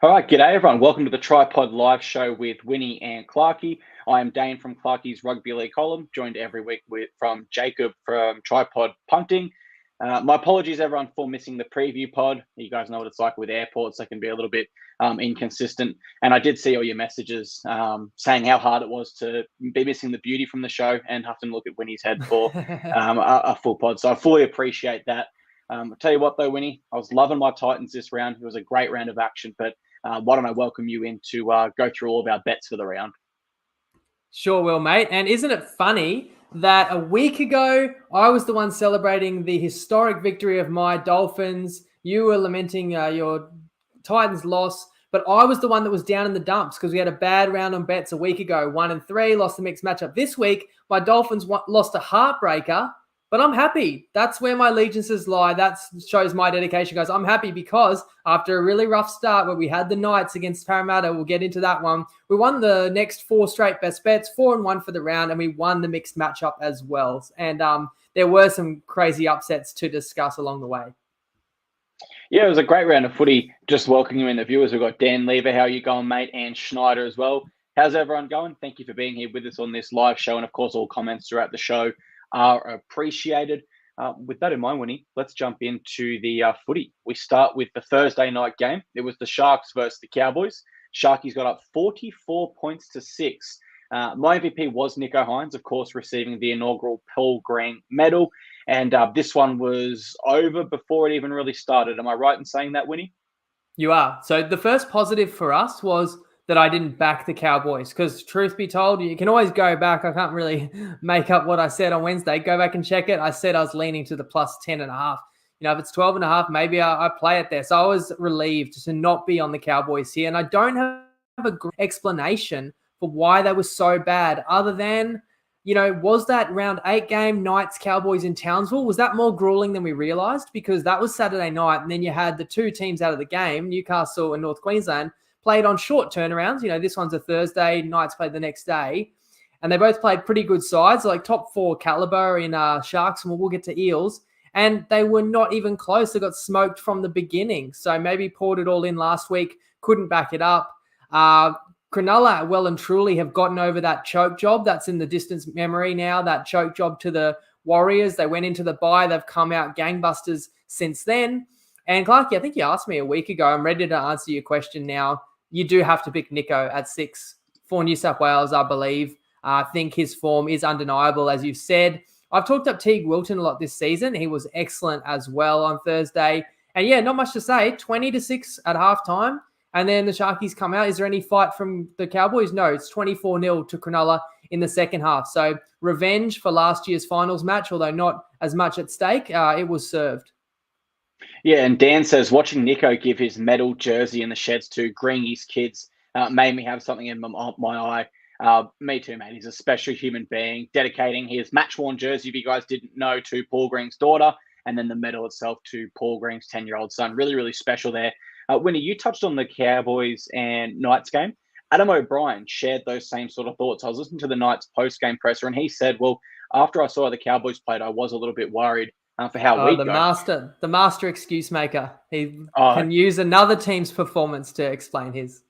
All right, g'day everyone. Welcome to the TryPod live show with Winnie and Clarkey. I am Dane from Clarkey's Rugby League column, joined every week from Jacob from TryPod Punting. My apologies, everyone, for missing the preview pod. You guys know what it's like with airports; they can be a little bit inconsistent. And I did see all your messages saying how hard it was to be missing the beauty from the show and have to look at Winnie's head for a full pod. So I fully appreciate that. I'll tell you what, though, Winnie, I was loving my Titans this round. It was a great round of action, but why don't I welcome you in to go through all of our bets for the round? Sure will, mate. And isn't it funny that a week ago, I was the one celebrating the historic victory of my Dolphins. You were lamenting your Titans loss, but I was the one that was down in the dumps because we had a bad round on bets a week ago. 1-3, lost the mixed matchup. This week, my Dolphins lost a heartbreaker, but I'm happy. That's where my allegiances lie. That shows my dedication, guys. I'm happy because after a really rough start where we had the Knights against Parramatta, we'll get into that one. We won the next 4 straight best bets, 4-1 for the round, and we won the mixed matchup as well. And there were some crazy upsets to discuss along the way. Yeah, it was a great round of footy. Just welcoming the viewers. We've got Dan Lever. How are you going, mate? And Schneider as well. How's everyone going? Thank you for being here with us on this live show. And of course, all comments throughout the show are appreciated. With that in mind, Winnie, let's jump into the footy. We start with the Thursday night game. It was the Sharks versus the Cowboys. Sharkies got up 44 points to 6. My MVP was Nicho Hynes, of course, receiving the inaugural Paul Green medal. And this one was over before it even really started. Am I right in saying that, Winnie? You are. So the first positive for us was that I didn't back the Cowboys because truth be told, you can always go back. I can't really make up what I said on Wednesday. Go back and check it. I said I was leaning to the plus 10.5. If it's 12.5, maybe I play it there. So I was relieved to not be on the Cowboys here. And I don't have a great explanation for why they were so bad other than, was that round 8 game, Knights, Cowboys in Townsville, was that more grueling than we realised? Because that was Saturday night. And then you had the 2 teams out of the game, Newcastle and North Queensland, played on short turnarounds. This one's a Thursday, Knights played the next day. And they both played pretty good sides, like top 4 caliber in Sharks, and we'll get to Eels. And they were not even close. They got smoked from the beginning. So maybe poured it all in last week, couldn't back it up. Cronulla well and truly have gotten over that choke job. That's in the distance memory now, that choke job to the Warriors. They went into the bye. They've come out gangbusters since then. And Clarky, I think you asked me a week ago. I'm ready to answer your question now. You do have to pick Nicho at 6 for New South Wales, I believe. I think his form is undeniable, as you've said. I've talked up Teague Wilton a lot this season. He was excellent as well on Thursday. And yeah, not much to say. 20-6 at halftime. And then the Sharkies come out. Is there any fight from the Cowboys? No, it's 24-0 to Cronulla in the second half. So revenge for last year's finals match, although not as much at stake. It was served. Yeah, and Dan says, watching Nicho give his medal jersey in the sheds to Greeny's kids made me have something in my eye. Me too, mate. He's a special human being, dedicating his match-worn jersey, if you guys didn't know, to Paul Green's daughter, and then the medal itself to Paul Green's 10-year-old son. Really, really special there. Winnie, you touched on the Cowboys and Knights game. Adam O'Brien shared those same sort of thoughts. I was listening to the Knights post-game presser, and he said, well, after I saw the Cowboys played, I was a little bit worried for how we go. The master excuse maker. He can use another team's performance to explain his.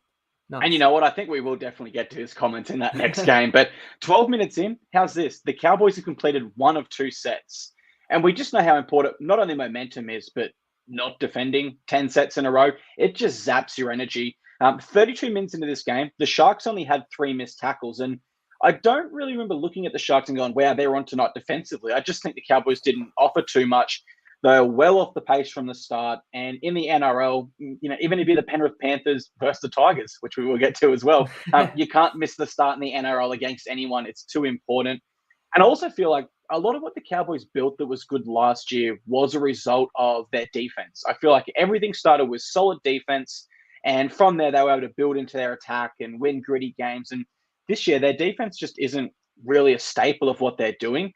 Nice. And you know what? I think we will definitely get to his comments in that next game. But 12 minutes in, how's this? The Cowboys have completed 1 of 2 sets. And we just know how important not only momentum is, but not defending 10 sets in a row. It just zaps your energy. 32 minutes into this game, the Sharks only had 3 missed tackles. And I don't really remember looking at the Sharks and going, wow, they're on tonight defensively. I just think the Cowboys didn't offer too much. They were well off the pace from the start. And in the NRL, even if you're the Penrith Panthers versus the Tigers, which we will get to as well, you can't miss the start in the NRL against anyone. It's too important. And I also feel like a lot of what the Cowboys built that was good last year was a result of their defense. I feel like everything started with solid defense. And from there, they were able to build into their attack and win gritty games. And this year, their defense just isn't really a staple of what they're doing.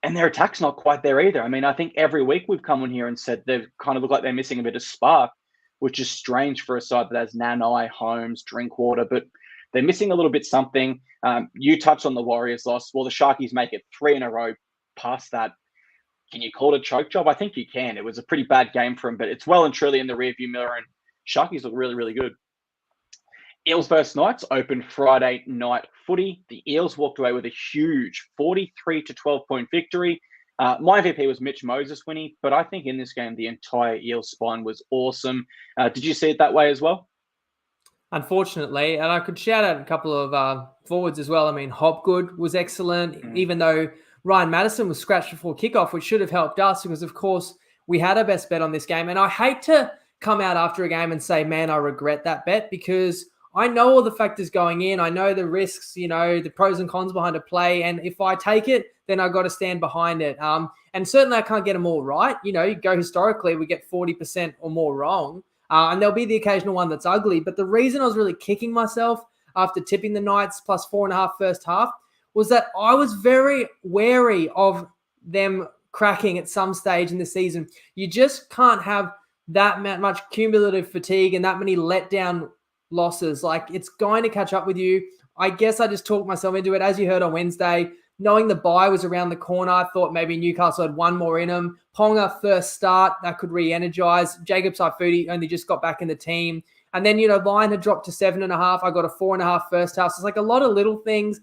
And their attack's not quite there either. I mean, I think every week we've come on here and said they kind of look like they're missing a bit of spark, which is strange for a side that has Nanai, Holmes, Drinkwater, but they're missing a little bit something. You touched on the Warriors loss. Well, the Sharkies make it 3 in a row past that. Can you call it a choke job? I think you can. It was a pretty bad game for them, but it's well and truly in the rearview mirror, and Sharkies look really, really good. Eels versus Knights opened Friday night footy. The Eels walked away with a huge 43 to 12-point victory. My MVP was Mitch Moses winning, but I think in this game, the entire Eels spine was awesome. Did you see it that way as well? Unfortunately, and I could shout out a couple of forwards as well. I mean, Hopgood was excellent, even though Ryan Madison was scratched before kickoff, which should have helped us because, of course, we had our best bet on this game. And I hate to come out after a game and say, man, I regret that bet, because I know all the factors going in. I know the risks, the pros and cons behind a play. And if I take it, then I've got to stand behind it. And certainly I can't get them all right. You go historically, we get 40% or more wrong. And there'll be the occasional one that's ugly. But the reason I was really kicking myself after tipping the Knights plus 4.5 first half was that I was very wary of them cracking at some stage in the season. You just can't have that much cumulative fatigue and that many letdown losses. Like, it's going to catch up with you. I guess I just talked myself into it. As you heard on Wednesday, knowing the bye was around the corner, I thought maybe Newcastle had one more in them. Ponga first start, that could re-energize. Jacob Saifuti only just got back in the team. And then, line had dropped to 7.5. I got a 4.5 first half. So it's like a lot of little things.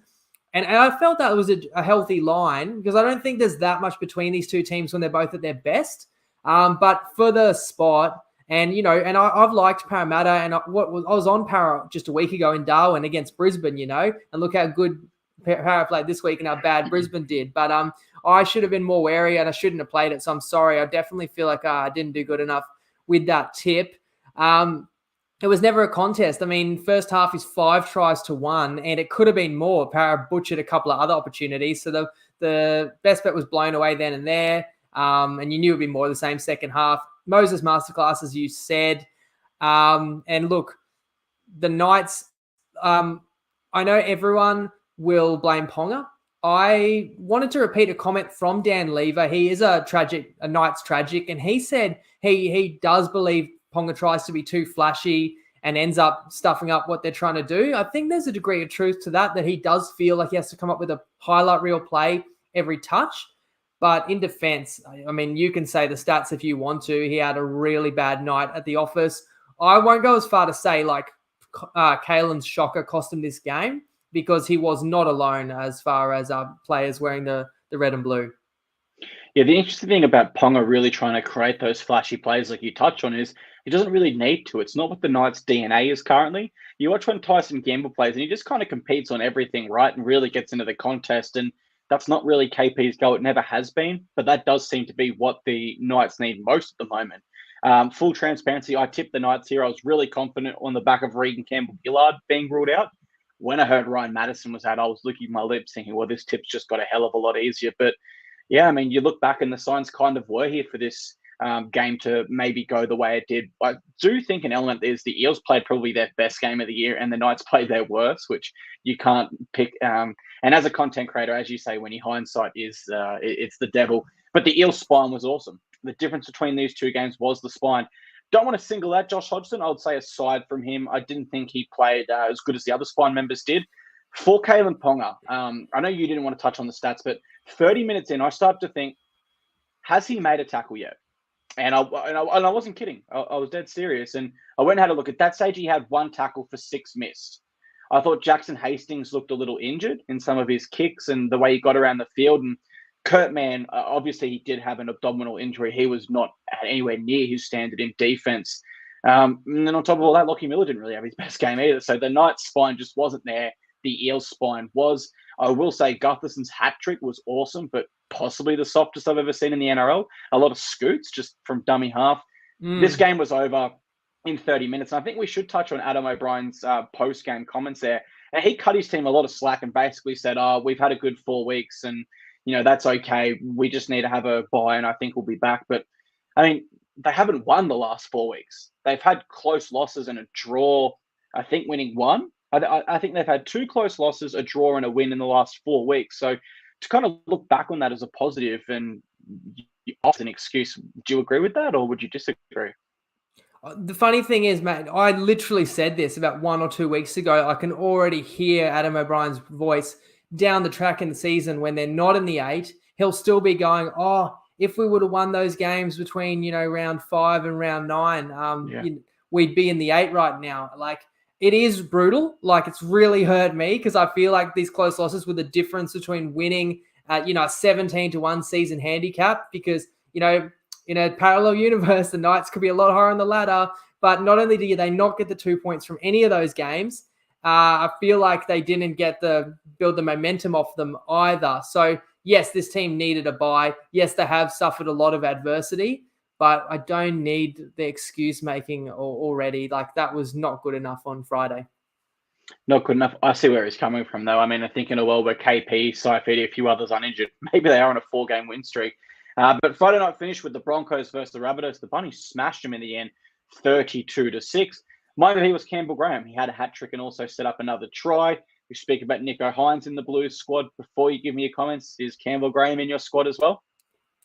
And I felt that was a healthy line, because I don't think there's that much between these two teams when they're both at their best. But for the spot, and, and I've liked Parramatta, and I was on Para just a week ago in Darwin against Brisbane, and look how good Para played this week and how bad Brisbane did. But I should have been more wary, and I shouldn't have played it. So I'm sorry. I definitely feel like I didn't do good enough with that tip. It was never a contest. I mean, first half is 5 tries to 1, and it could have been more. Para butchered a couple of other opportunities. So the best bet was blown away then and there. And you knew it would be more of the same second half. Moses masterclass, as you said. And look, the Knights, I know everyone will blame Ponga. I wanted to repeat a comment from Dan Lever. He is a Knights tragic, and he said he does believe Ponga tries to be too flashy and ends up stuffing up what they're trying to do. I think there's a degree of truth to that he does feel like he has to come up with a highlight reel play every touch. But in defense, I mean, you can say the stats if you want to. He had a really bad night at the office. I won't go as far to say Kalen's shocker cost him this game, because he was not alone as far as players wearing the red and blue. Yeah, the interesting thing about Ponga really trying to create those flashy plays like you touch on is he doesn't really need to. It's not what the Knights' DNA is currently. You watch when Tyson Gamble plays, and he just kind of competes on everything, right, and really gets into the contest. And that's not really KP's goal. It never has been, but that does seem to be what the Knights need most at the moment. Full transparency, I tipped the Knights here. I was really confident on the back of Regan Campbell-Gillard being ruled out. When I heard Ryan Madison was out, I was licking my lips thinking, well, this tip's just got a hell of a lot easier. But yeah, I mean, you look back and the signs kind of were here for this game to maybe go the way it did. I do think an element is the Eels played probably their best game of the year and the Knights played their worst, which you can't pick. And as a content creator, as you say, when you hindsight is it's the devil. But the Eels spine was awesome. The difference between these two games was the spine. Don't want to single out Josh Hodgson. I would say aside from him, I didn't think he played as good as the other spine members did. For Kalen Ponga, I know you didn't want to touch on the stats, but 30 minutes in, I started to think, has he made a tackle yet? And I wasn't kidding. I was dead serious. And I went and had a look. At that stage, he had 1 tackle for 6 missed. I thought Jackson Hastings looked a little injured in some of his kicks and the way he got around the field. And Kurt Mann, obviously, he did have an abdominal injury. He was not anywhere near his standard in defense. And then on top of all that, Lockie Miller didn't really have his best game either. So the Knights' spine just wasn't there. The Eels' spine was. I will say Gutherson's hat trick was awesome, but possibly the softest I've ever seen in the NRL. A lot of scoots just from dummy half. This game was over in 30 minutes. And I think we should touch on Adam O'Brien's post-game comments there. And he cut his team a lot of slack and basically said, we've had a good 4 weeks and, that's okay. We just need to have a bye and I think we'll be back. But, I mean, they haven't won the last 4 weeks. They've had close losses and a draw, I think winning 1. I think they've had 2 close losses, a draw and a win in the last 4 weeks. So to kind of look back on that as a positive and often an excuse, do you agree with that or would you disagree? The funny thing is, mate, I literally said this about 1 or 2 weeks ago. I can already hear Adam O'Brien's voice down the track in the season when they're not in the 8. He'll still be going, if we would have won those games between, round 5 and round 9, we'd be in the 8 right now. it is brutal. Like, it's really hurt me because I feel like these close losses were the difference between winning at, a 17-1 season handicap, because, in a parallel universe, the Knights could be a lot higher on the ladder. But not only did they not get the 2 points from any of those games, I feel like they didn't build the momentum off them either. So yes, this team needed a bye. Yes, they have suffered a lot of adversity, but I don't need the excuse making already. Like, that was not good enough on Friday. Not good enough. I see where he's coming from, though. I mean, I think in a world where KP, Saifidi, a few others uninjured, maybe they are on a 4-game win streak. But Friday night finished with the Broncos versus the Rabbitohs. The Bunnies smashed them in the end, 32-6. My MVP was Campbell Graham. He had a hat trick and also set up another try. We speak about Nico Hines in the Blues squad. Before you give me your comments, is Campbell Graham in your squad as well?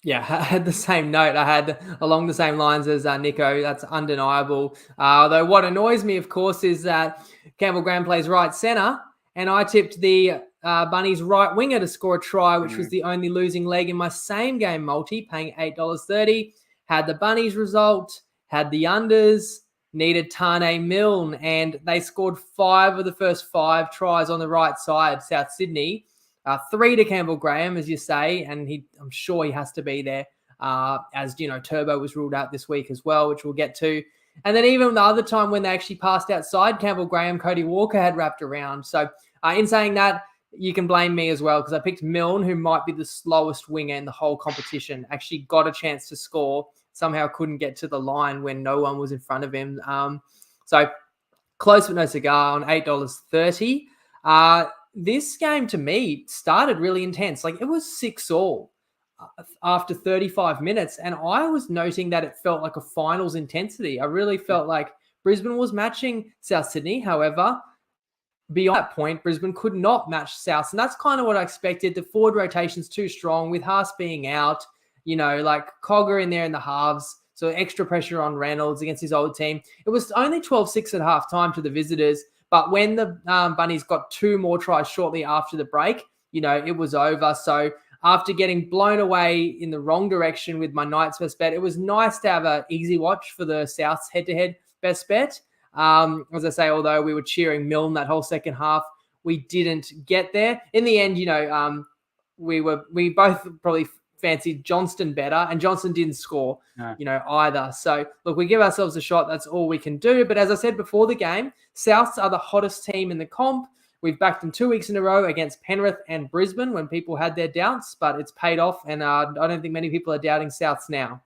Yeah, I had the same note. I had along the same lines as Nico. That's undeniable. Although what annoys me, of course, is that Campbell Graham plays right centre, and I tipped the Bunnies right winger to score a try, which was the only losing leg in my same game multi, paying $8.30. Had the Bunnies result, had the unders, needed Tane Milne, and they scored 5 of the first 5 tries on the right side, South Sydney. 3 to Campbell Graham, as you say, and I'm sure he has to be there, as, Turbo was ruled out this week as well, which we'll get to. And then even the other time when they actually passed outside Campbell Graham, Cody Walker had wrapped around. So in saying that, you can blame me as well, because I picked Milne, who might be the slowest winger in the whole competition, actually got a chance to score, somehow couldn't get to the line when no one was in front of him. So close but no cigar on $8.30. This game, to me, started really intense. Like, it was 6-all after 35 minutes. And I was noting that it felt like a finals intensity. I really felt like Brisbane was matching South Sydney. However, beyond that point, Brisbane could not match South. And that's kind of what I expected. The forward rotation's too strong with Haas being out, like Cogger in there in the halves. So extra pressure on Reynolds against his old team. It was only 12-6 at halftime to the visitors. But when the Bunnies got 2 more tries shortly after the break, it was over. So after getting blown away in the wrong direction with my Knights best bet, it was nice to have an easy watch for the South's head-to-head best bet. As I say, although we were cheering Milne that whole second half, we didn't get there. In the end, we both probably fancied Johnston better, and Johnston didn't score, either. So, look, we give ourselves a shot. That's all we can do. But as I said before the game, Souths are the hottest team in the comp. We've backed them 2 weeks in a row against Penrith and Brisbane when people had their doubts, but it's paid off, and I don't think many people are doubting Souths now.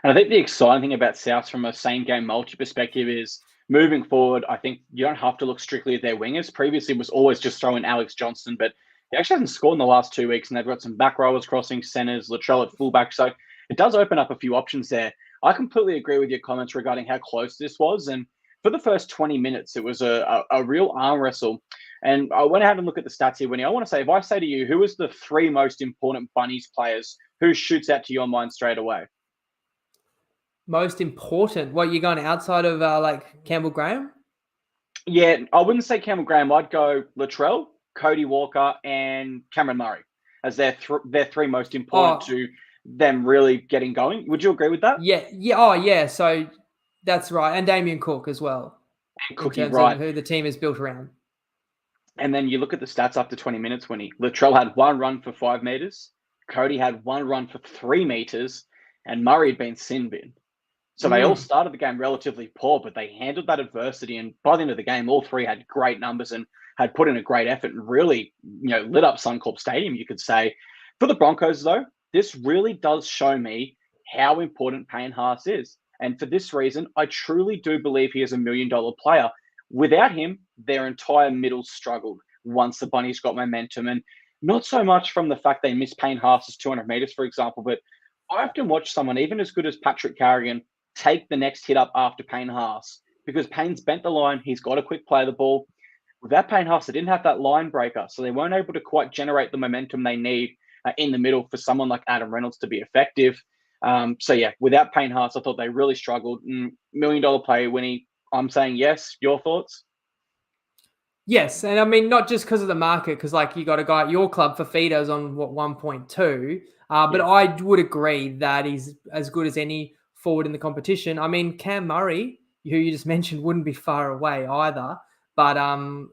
And I think the exciting thing about Souths from a same-game multi perspective is moving forward, I think you don't have to look strictly at their wingers. Previously, it was always just throwing Alex Johnston, but he actually hasn't scored in the last 2 weeks, and they've got some back rowers crossing centres, Latrell at fullback. So it does open up a few options there. I completely agree with your comments regarding how close this was. And for the first 20 minutes, it was a real arm wrestle. And I went ahead and looked at the stats here, Winnie. I want to say, if I say to you, who is the 3 most important Bunnies players, who shoots out to your mind straight away? Most important? What, you're going outside of Campbell Graham? Yeah, I wouldn't say Campbell Graham. I'd go Latrell, Cody Walker, and Cameron Murray as their 3 most important to them really getting going. Would you agree with that? Yeah. Oh, yeah. So that's right. And Damien Cook as well. And Cookie, in terms right. of who the team is built around. And then you look at the stats after 20 minutes, when Latrell had 1 run for 5 meters, Cody had 1 run for 3 meters, and Murray had been sin bin. So they all started the game relatively poor, but they handled that adversity. And by the end of the game, all 3 had great numbers and had put in a great effort and really, lit up Suncorp Stadium, you could say. For the Broncos, though, this really does show me how important Payne Haas is. And for this reason, I truly do believe he is a $1 million player. Without him, their entire middle struggled once the Bunnies got momentum. And not so much from the fact they missed Payne Haas's 200 meters, for example, but I often watch someone, even as good as Patrick Carrigan, take the next hit up after Payne Haas, because Payne's bent the line. He's got a quick play of the ball. Without Payne Haas, they didn't have that line breaker, so they weren't able to quite generate the momentum they need in the middle for someone like Adam Reynolds to be effective. Without Payne Haas, I thought they really struggled. $1 million player, Winnie. I'm saying yes. Your thoughts? Yes, and I mean, not just because of the market, because you got a guy at your club for Fido's on 1.2, but yeah. I would agree that he's as good as any forward in the competition. I mean, Cam Murray, who you just mentioned wouldn't be far away either. But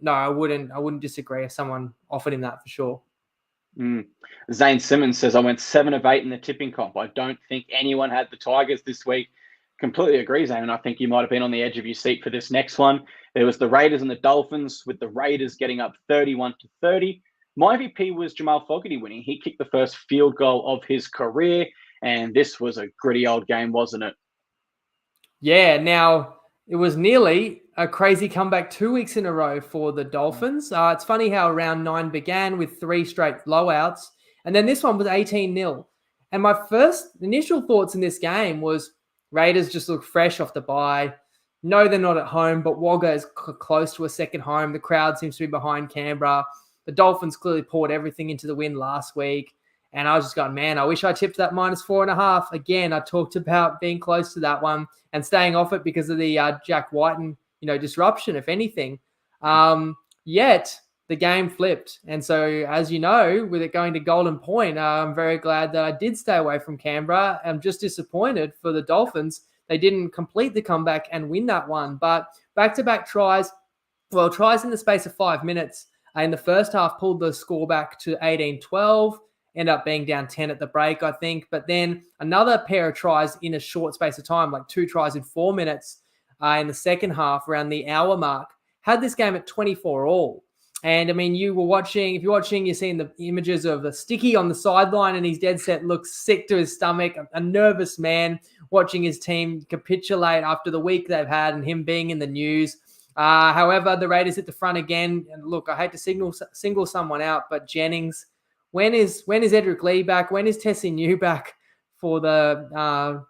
no, I wouldn't disagree if someone offered him that for sure. Zane Simmons says, I went 7 of 8 in the tipping comp. I don't think anyone had the Tigers this week. Completely agree, Zane. And I think you might have been on the edge of your seat for this next one. There was the Raiders and the Dolphins, with the Raiders getting up 31-30. My MVP was Jamal Fogarty winning. He kicked the first field goal of his career. And this was a gritty old game, wasn't it? Yeah, now it was nearly a crazy comeback 2 weeks in a row for the Dolphins. It's funny how round 9 began with 3 straight blowouts, and then this one was 18-0. And my first initial thoughts in this game was Raiders just look fresh off the bye. No, they're not at home, but Wagga is close to a second home. The crowd seems to be behind Canberra. The Dolphins clearly poured everything into the win last week. And I was just going, man, I wish I tipped that -4.5. Again, I talked about being close to that one and staying off it because of the Jack Whiten, disruption, if anything. Yet the game flipped. And so, as you know, with it going to Golden Point, I'm very glad that I did stay away from Canberra. I'm just disappointed for the Dolphins. They didn't complete the comeback and win that one. But back-to-back tries in the space of 5 minutes in the first half pulled the score back to 18-12. End up being down 10 at the break, I think. But then another pair of tries in a short space of time, like 2 tries in 4 minutes in the second half around the hour mark, had this game at 24-all. And, I mean, if you're watching, you're seeing the images of the Sticky on the sideline and he's dead set, looks sick to his stomach, a nervous man watching his team capitulate after the week they've had and him being in the news. However, the Raiders hit the front again. And look, I hate to single someone out, but Jennings, when is Edric Lee back? When is Tessie New back for the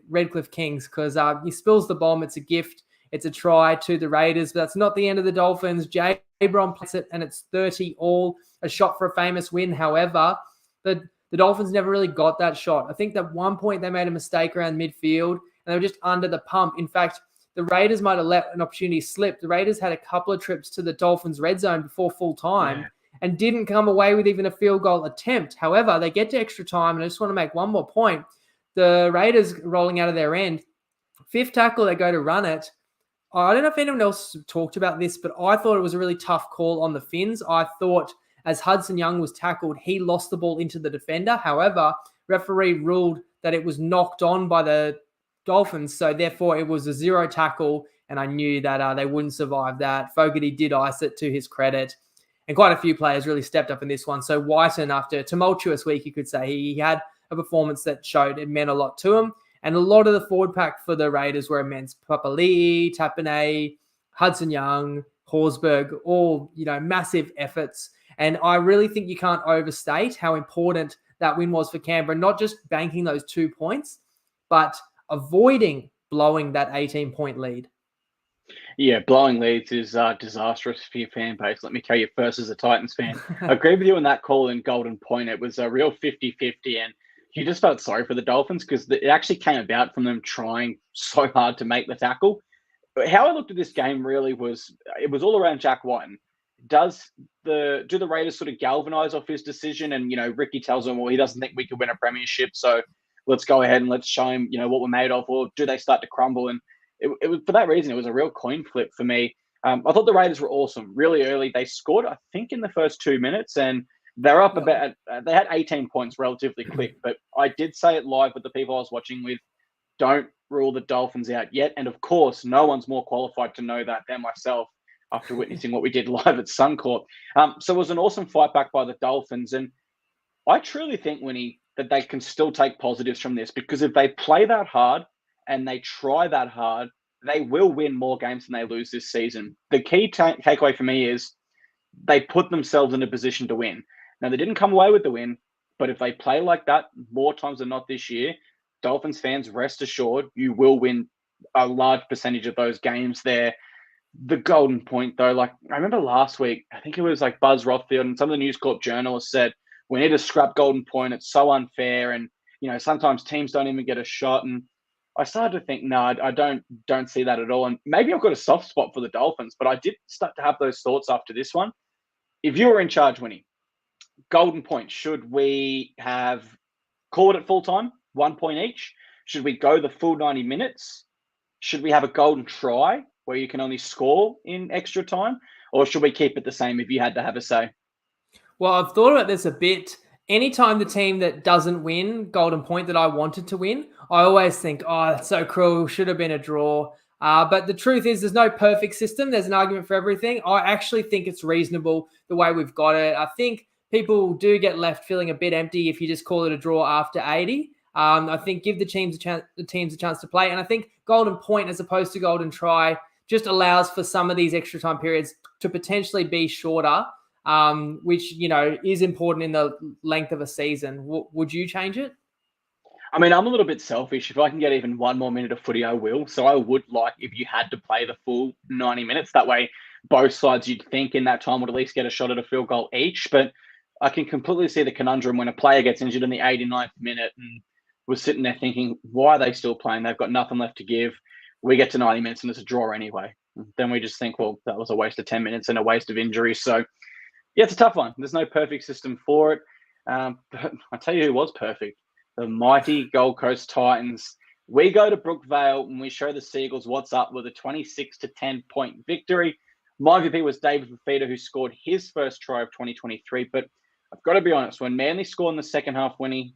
Redcliffe Kings? Because he spills the bomb. It's a gift. It's a try to the Raiders, but that's not the end of the Dolphins. Jabron plays it, and it's 30-all, a shot for a famous win. However, the Dolphins never really got that shot. I think at one point they made a mistake around midfield, and they were just under the pump. In fact, the Raiders might have let an opportunity slip. The Raiders had a couple of trips to the Dolphins' red zone before full time and didn't come away with even a field goal attempt. However, they get to extra time, and I just want to make one more point. The Raiders rolling out of their end, 5th tackle, they go to run it. I don't know if anyone else talked about this, but I thought it was a really tough call on the Finns. I thought as Hudson Young was tackled, he lost the ball into the defender. However, referee ruled that it was knocked on by the Dolphins, so therefore it was a 0 tackle, and I knew that they wouldn't survive that. Fogarty did ice it to his credit, and quite a few players really stepped up in this one. So Whiten, after a tumultuous week, you could say, he had a performance that showed it meant a lot to him. And a lot of the forward pack for the Raiders were immense. Papali'i, Tapine, Hudson Young, Horsburgh, all, massive efforts. And I really think you can't overstate how important that win was for Canberra, not just banking those 2 points, but avoiding blowing that 18-point lead. Yeah, blowing leads is disastrous for your fan base. Let me tell you first as a Titans fan. I agree with you on that call in Golden Point. It was a real 50-50, and you just felt sorry for the Dolphins because it actually came about from them trying so hard to make the tackle. How I looked at this game really was, it was all around Jack Whiten. Do the Raiders sort of galvanize off his decision? And, Ricky tells him, well, he doesn't think we could win a premiership, so let's go ahead and let's show him, what we're made of. Or do they start to crumble? And it was for that reason, it was a real coin flip for me. I thought the Raiders were awesome. Really early, they scored, I think, in the first 2 minutes, and they're up about. They had 18 points relatively quick. But I did say it live with the people I was watching with: don't rule the Dolphins out yet. And of course, no one's more qualified to know that than myself after witnessing what we did live at Suncorp. So it was an awesome fight back by the Dolphins, and I truly think, Winnie, that they can still take positives from this, because if they play that hard and they try that hard, they will win more games than they lose this season. The key takeaway for me is they put themselves in a position to win. Now, they didn't come away with the win, but if they play like that more times than not this year, Dolphins fans, rest assured, you will win a large percentage of those games there. The Golden Point, though, I remember last week, I think it was Buzz Rothfield and some of the News Corp journalists said, we need to scrap Golden Point. It's so unfair. And, sometimes teams don't even get a shot. And I started to think, no, I don't see that at all. And maybe I've got a soft spot for the Dolphins, but I did start to have those thoughts after this one. If you were in charge, Winnie, Golden Point, should we have called it full time, 1 point each? Should we go the full 90 minutes? Should we have a golden try where you can only score in extra time? Or should we keep it the same if you had to have a say? Well, I've thought about this a bit. Anytime the team that doesn't win golden point that I wanted to win, I always think, oh, that's so cruel. Should have been a draw. But the truth is, there's no perfect system. There's an argument for everything. I actually think it's reasonable the way we've got it. I think people do get left feeling a bit empty if you just call it a draw after 80. I think give the teams a chance to play. And I think golden point as opposed to golden try just allows for some of these extra time periods to potentially be shorter, which, is important in the length of a season. Would you change it? I mean, I'm a little bit selfish. If I can get even one more minute of footy, I will. So I would like if you had to play the full 90 minutes. That way, both sides, you'd think in that time would at least get a shot at a field goal each. But I can completely see the conundrum when a player gets injured in the 89th minute and was sitting there thinking, why are they still playing? They've got nothing left to give. We get to 90 minutes and it's a draw anyway. Then we just think, well, that was a waste of 10 minutes and a waste of injuries. So, yeah, it's a tough one. There's no perfect system for it. But I tell you who was perfect. The mighty Gold Coast Titans. We go to Brookvale and we show the Seagulls what's up with a 26-10 point victory. My MVP was David Fafita, who scored his first try of 2023. But I've got to be honest, when Manly scored in the second half, Winnie,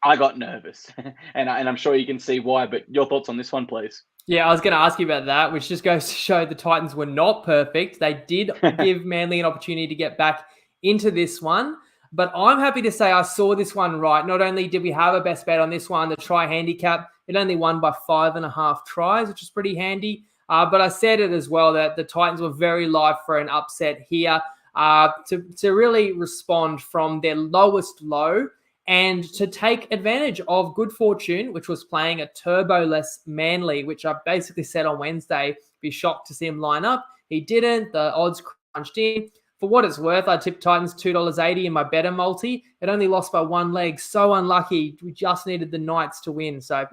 I got nervous. and I'm sure you can see why. But your thoughts on this one, please. Yeah, I was going to ask you about that, which just goes to show the Titans were not perfect. They did give Manly an opportunity to get back into this one. But I'm happy to say I saw this one right. Not only did we have a best bet on this one, the try handicap, it only won by 5.5 tries, which is pretty handy. But I said it as well that the Titans were very live for an upset here to really respond from their lowest low and to take advantage of good fortune, which was playing a turbo-less Manly, which I basically said on Wednesday, be shocked to see him line up. He didn't. The odds crunched in. For what it's worth, I tipped Titans $2.80 in my better multi. It only lost by one leg. So unlucky. We just needed the Knights to win. So,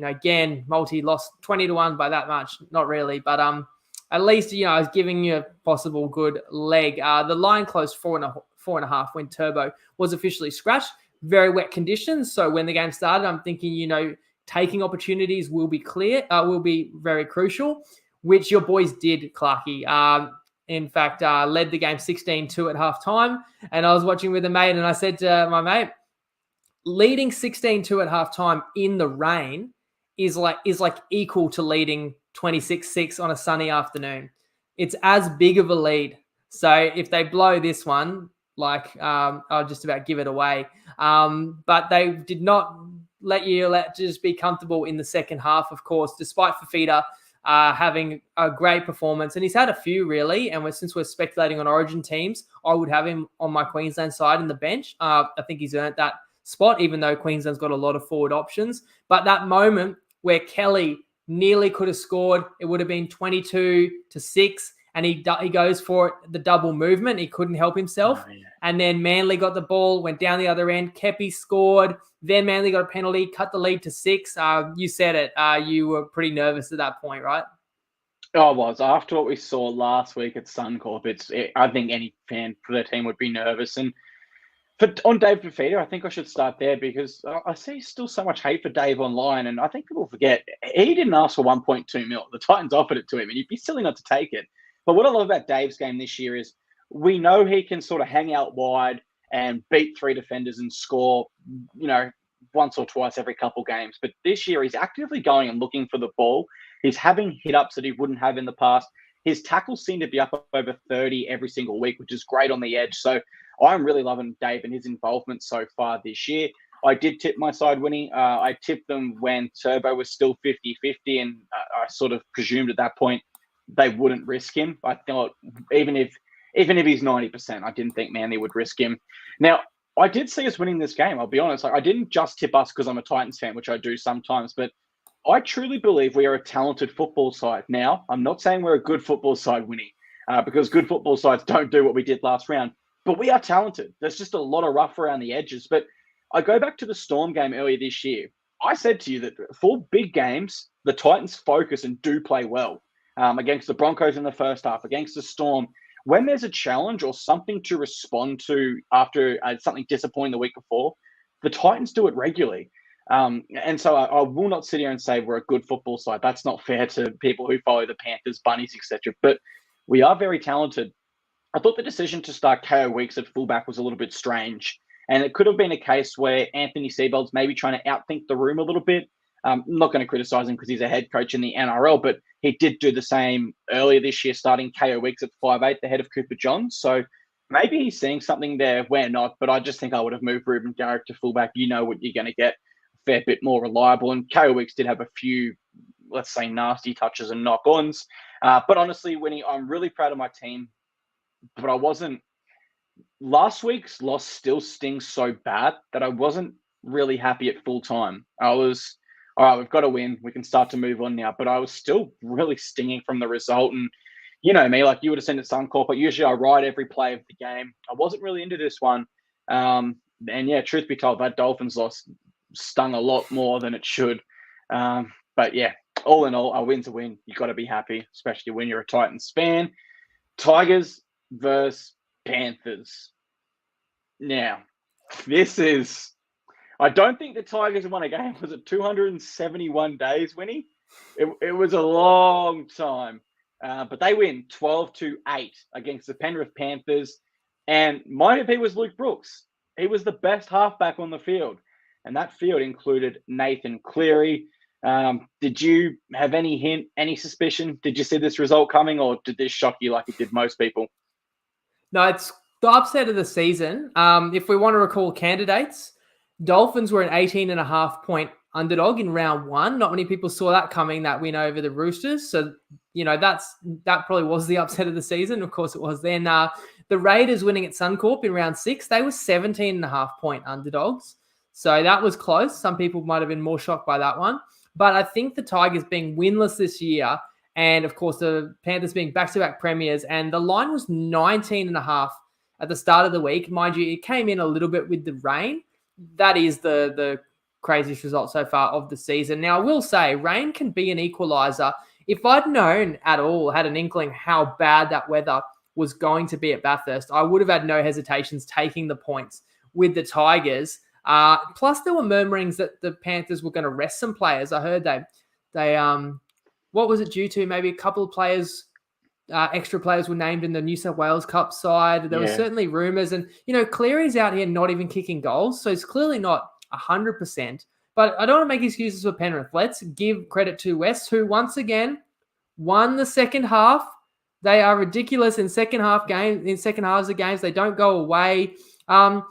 again, multi lost 20-1 by that much. Not really, but at least, I was giving you a possible good leg. The line closed 4.5 when Turbo was officially scratched. Very wet conditions. So when the game started, I'm thinking, taking opportunities will be very crucial, which your boys did, Clarkey. In fact, led the game 16-2 at halftime. And I was watching with a mate and I said to my mate, leading 16-2 at halftime in the rain is like equal to leading 26-6 on a sunny afternoon. It's as big of a lead. So if they blow this one, I'll just about give it away. But they did not let just be comfortable in the second half, of course, despite Fafita having a great performance. And he's had a few, really. And since we're speculating on Origin teams, I would have him on my Queensland side in the bench. I think he's earned that spot, even though Queensland's got a lot of forward options. But that moment where Kelly nearly could have scored, it would have been 22-6. And he goes for it, the double movement. He couldn't help himself. Oh, yeah. And then Manly got the ball, went down the other end. Kepi scored. Then Manly got a penalty, cut the lead to 6. You said it. You were pretty nervous at that point, right? I was. After what we saw last week at Suncorp, I think any fan for their team would be nervous. And on Dave Fafita, I think I should start there because I see still so much hate for Dave online. And I think people forget, he didn't ask for 1.2 mil. The Titans offered it to him, and he'd be silly not to take it. But what I love about Dave's game this year is we know he can sort of hang out wide and beat 3 defenders and score, once or twice every couple games. But this year he's actively going and looking for the ball. He's having hit-ups that he wouldn't have in the past. His tackles seem to be up over 30 every single week, which is great on the edge. So I'm really loving Dave and his involvement so far this year. I did tip my side, Winnie. I tipped them when Turbo was still 50-50, and I sort of presumed at that point they wouldn't risk him. I thought even if he's 90%, I didn't think Manly would risk him. Now, I did see us winning this game. I'll be honest. I didn't just tip us because I'm a Titans fan, which I do sometimes, but I truly believe we are a talented football side. Now, I'm not saying we're a good football side, Winnie, because good football sides don't do what we did last round, but we are talented. There's just a lot of rough around the edges. But I go back to the Storm game earlier this year. I said to you that for big games, the Titans focus and do play well. Against the Broncos in the first half, against the Storm. When there's a challenge or something to respond to after something disappointing the week before, the Titans do it regularly. And so I will not sit here and say we're a good football side. That's not fair to people who follow the Panthers, Bunnies, etc. But we are very talented. I thought the decision to start KO Weeks at fullback was a little bit strange. And it could have been a case where Anthony Seibold's maybe trying to outthink the room a little bit. I'm not going to criticize him because he's a head coach in the NRL, but he did do the same earlier this year, starting KO Weeks at 5'8", the head of Cooper Johns. So maybe he's seeing something there. We're not, but I just think I would have moved Ruben Garrick to fullback. You know what you're going to get, a fair bit more reliable. And KO Weeks did have a few, let's say, nasty touches and knock-ons. But honestly, Winnie, I'm really proud of my team. But I wasn't. Last week's loss still stings so bad that I wasn't really happy at full time. I was, all right, we've got to win. We can start to move on now. But I was still really stinging from the result. And you know me, like you would have seen at Suncorp, but usually I ride every play of the game. I wasn't really into this one. And yeah, truth be told, that Dolphins loss stung a lot more than it should. But yeah, all in all, a win's a win. You've got to be happy, especially when you're a Titans fan. Tigers versus Panthers. Now, this is... I don't think the Tigers won a game. Was it 271 days, Winnie? It was a long time. But they win 12-8 against the Penrith Panthers. And my MVP was Luke Brooks. He was the best halfback on the field. And that field included Nathan Cleary. Did you have any hint, any suspicion? Did you see this result coming, or did this shock you like it did most people? No, it's the upset of the season. If we want to recall candidates, Dolphins were an 18.5-point underdog in round one. Not many people saw that coming, that win over the Roosters. So, you know, that probably was the upset of the season. Of course it was then. The Raiders winning at Suncorp in round 6, they were 17.5-point underdogs. So that was close. Some people might have been more shocked by that one. But I think the Tigers being winless this year, and of course the Panthers being back-to-back premiers, and the line was 19.5 at the start of the week. Mind you, it came in a little bit with the rain. That is the craziest result so far of the season. Now, I will say, rain can be an equaliser. If I'd known at all, had an inkling how bad that weather was going to be at Bathurst, I would have had no hesitations taking the points with the Tigers. Plus, there were murmurings that the Panthers were going to rest some players. I heard they what was it due to? Maybe a couple of players, extra players were named in the New South Wales Cup side. There were certainly rumours. And, you know, Cleary's out here not even kicking goals, so he's clearly not 100%. But I don't want to make excuses for Penrith. Let's give credit to West, who once again won the second half. They are ridiculous in second halves of games. They don't go away. And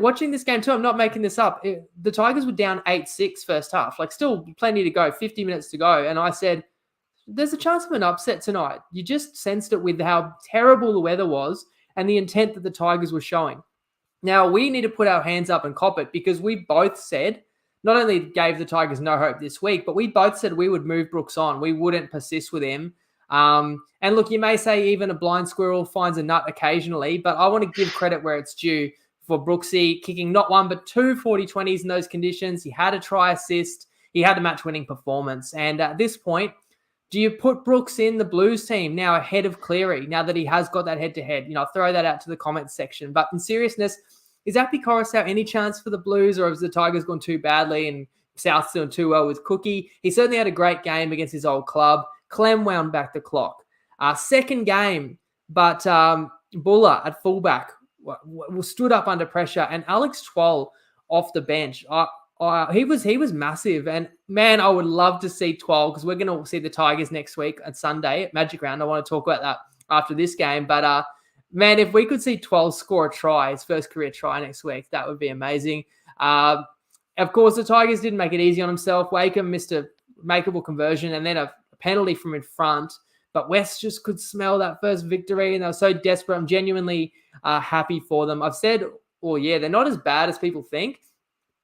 watching this game too, I'm not making this up. The Tigers were down 8-6 first half, like still plenty to go, 50 minutes to go. And I said, there's a chance of an upset tonight. You just sensed it with how terrible the weather was and the intent that the Tigers were showing. Now, we need to put our hands up and cop it, because we both said, not only gave the Tigers no hope this week, but we both said we would move Brooks on. We wouldn't persist with him. And look, you may say even a blind squirrel finds a nut occasionally, but I want to give credit where it's due for Brooksy, kicking not one but two 40-20s in those conditions. He had a try assist. He had a match-winning performance. And at this point, do you put Brooks in the Blues team now ahead of Cleary, now that he has got that head-to-head? You know, I'll throw that out to the comments section. But in seriousness, is Api Coruscant any chance for the Blues, or has the Tigers gone too badly and South's doing too well with Cookie? He certainly had a great game against his old club. Clem wound back the clock. Second game, but Buller at fullback stood up under pressure, and Alex Twal off the bench. He was massive, and man, I would love to see Twal, because we're going to see the Tigers next week at Sunday at Magic Round. I want to talk about that after this game, but man, if we could see Twal score a try, his first career try next week, that would be amazing. Of course, the Tigers didn't make it easy on himself. Wakeham missed a makeable conversion and then a penalty from in front, but West just could smell that first victory, and they were so desperate. I'm genuinely happy for them. I've said, they're not as bad as people think.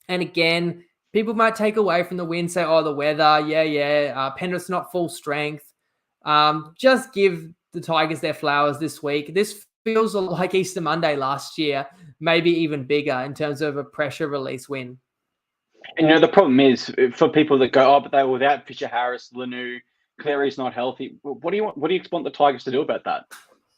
And again, people might take away from the win, say, the weather, Penrith's not full strength. Just give the Tigers their flowers this week. This feels like Easter Monday last year, maybe even bigger in terms of a pressure release win. And, you know, the problem is for people that go, but they were without Fisher Harris, Lanu, Cleary's not healthy. What do you expect the Tigers to do about that?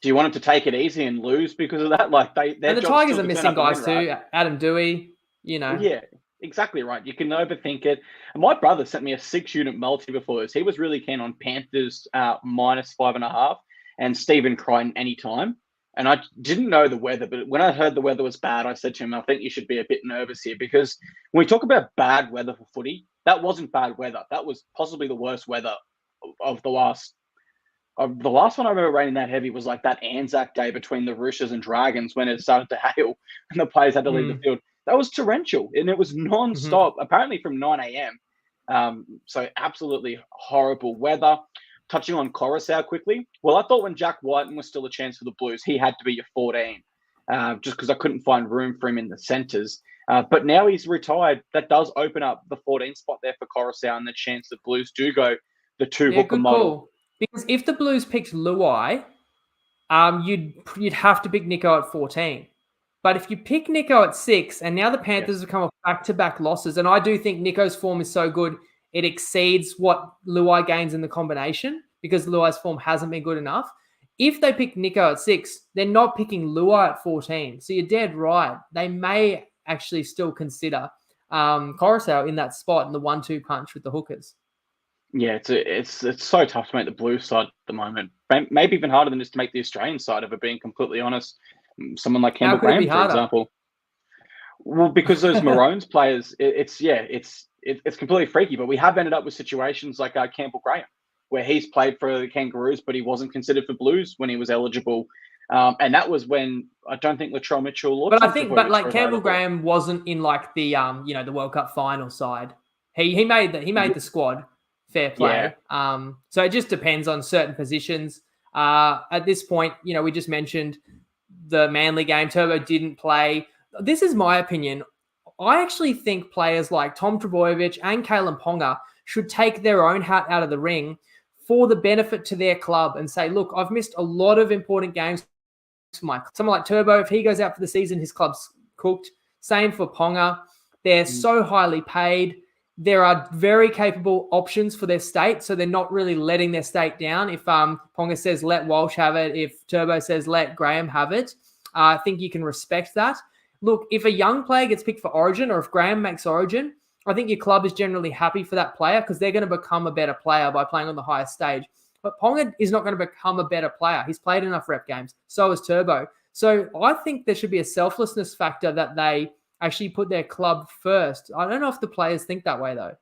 Do you want them to take it easy and lose because of that? Like and the Tigers are missing guys too. Right? Adam Dewey, you know. Yeah. Exactly right. You can overthink it. And my brother sent me a 6-unit multi before this. He was really keen on Panthers -5.5 and Stephen Crichton anytime. And I didn't know the weather, but when I heard the weather was bad, I said to him, I think you should be a bit nervous here because when we talk about bad weather for footy, that wasn't bad weather. That was possibly the worst weather of the last. The last one I remember raining that heavy was like that Anzac day between the Roosters and Dragons when it started to hail and the players had to leave the field. That was torrential and it was non-stop, apparently from 9 a.m. So absolutely horrible weather. Touching on Coruscant quickly. Well, I thought when Jack Whiten was still a chance for the Blues, he had to be your 14, just because I couldn't find room for him in the centres. But now he's retired. That does open up the 14 spot there for Coruscant and the chance the Blues do go the two-hooker model. Call. Because if the Blues picked Luai, you'd have to pick Nico at 14. But if you pick Nico at 6, and now the Panthers have come off back-to-back losses, and I do think Nico's form is so good, it exceeds what Luai gains in the combination because Luai's form hasn't been good enough. If they pick Nico at 6, they're not picking Luai at 14. So you're dead right. They may actually still consider Coruscant in that spot in the 1-2 punch with the hookers. Yeah, it's so tough to make the Blues side at the moment. Maybe even harder than just to make the Australian side, if we're being completely honest. Someone like Campbell Graham, for example. Well, because those Maroons players, it's completely freaky. But we have ended up with situations like Campbell Graham, where he's played for the Kangaroos, but he wasn't considered for Blues when he was eligible. And that was when I don't think Latrell Mitchell. But I think, Campbell Graham wasn't in like the the World Cup final side. He made the squad. Fair play. Yeah. So it just depends on certain positions. At this point, we just mentioned the Manly game. Turbo didn't play. This is my opinion. I actually think players like Tom Trbojevic and Kalen Ponga should take their own hat out of the ring for the benefit to their club and say, look, I've missed a lot of important games for my club. Someone like Turbo, if he goes out for the season, his club's cooked. Same for Ponga. They're so highly paid. There are very capable options for their state, so they're not really letting their state down. If Ponga says, let Walsh have it, if Turbo says, let Graham have it, I think you can respect that. Look, if a young player gets picked for Origin or if Graham makes Origin, I think your club is generally happy for that player because they're going to become a better player by playing on the highest stage. But Ponga is not going to become a better player. He's played enough rep games. So has Turbo. So I think there should be a selflessness factor that they actually put their club first. I don't know if the players think that way, though.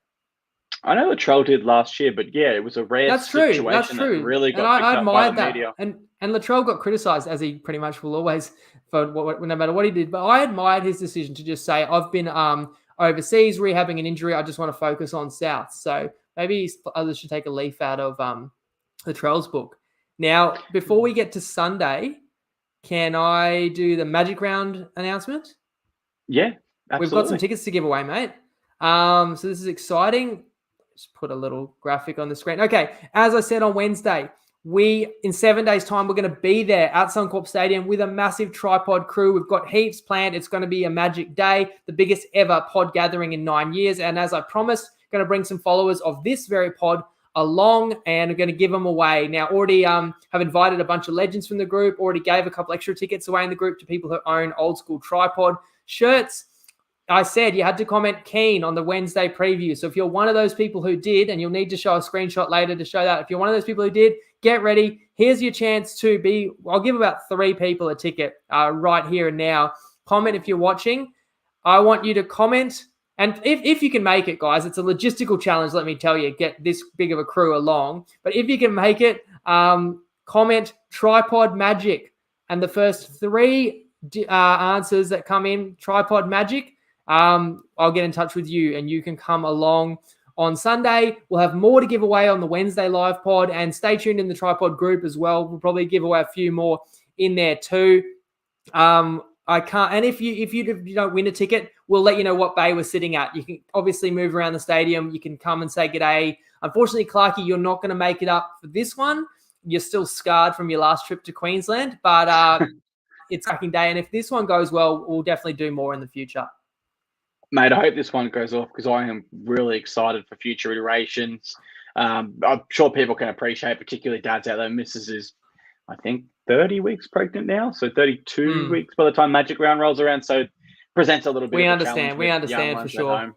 I know Latrell did last year, but yeah, it was a rare situation that really got picked up by the media. And Latrell got criticised, as he pretty much will always, for no matter what he did. But I admired his decision to just say, I've been overseas rehabbing an injury. I just want to focus on South. So maybe others should take a leaf out of Latrell's book. Now, before we get to Sunday, can I do the Magic Round announcement? Yeah, absolutely. We've got some tickets to give away, mate. So this is exciting. Just put a little graphic on the screen. Okay, as I said on Wednesday, in 7 days' time, we're going to be there at Suncorp Stadium with a massive TryPod crew. We've got heaps planned. It's going to be a magic day, the biggest ever pod gathering in 9 years. And as I promised, going to bring some followers of this very pod along and we're going to give them away. Now, already have invited a bunch of legends from the group, already gave a couple extra tickets away in the group to people who own old school TryPod shirts. I said you had to comment keen on the Wednesday preview. So if you're one of those people who did, and you'll need to show a screenshot later to show that, if you're one of those people who did, get ready. Here's your chance to be, I'll give about 3 people a ticket right here and now. Comment if you're watching. I want you to comment. And if you can make it, guys, it's a logistical challenge, let me tell you, get this big of a crew along. But if you can make it, comment TryPod Magic. And the first 3 answers that come in, TryPod Magic, I'll get in touch with you and you can come along on Sunday. We'll have more to give away on the Wednesday live pod and stay tuned in the TryPod group as well. We'll probably give away a few more in there too. I can't, and if you don't win a ticket, we'll let you know what bay we're sitting at. You can obviously move around the stadium. You can come and say g'day. Unfortunately, Clarkie, you're not going to make it up for this one. You're still scarred from your last trip to Queensland, but it's cracking day. And if this one goes well, we'll definitely do more in the future. Mate, I hope this one goes off because I am really excited for future iterations. I'm sure people can appreciate, particularly dads out there. Mrs. is, I think, 30 weeks pregnant now, so 32 weeks by the time Magic Round rolls around. So presents a little bit of a challenge. We understand for sure.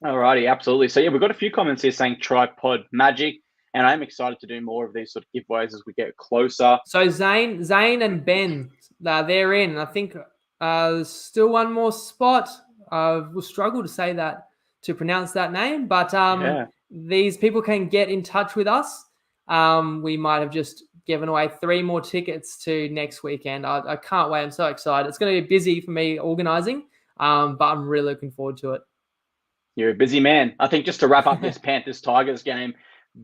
Alrighty, absolutely. So yeah, we've got a few comments here saying TryPod magic, and I'm excited to do more of these sort of giveaways as we get closer. So Zane and Ben, they're in. I think there's still one more spot. We'll struggle to pronounce that name, but these people can get in touch with us. We might have just given away 3 more tickets to next weekend. I can't wait. I'm so excited. It's going to be busy for me organising, but I'm really looking forward to it. You're a busy man. I think just to wrap up this Panthers-Tigers game,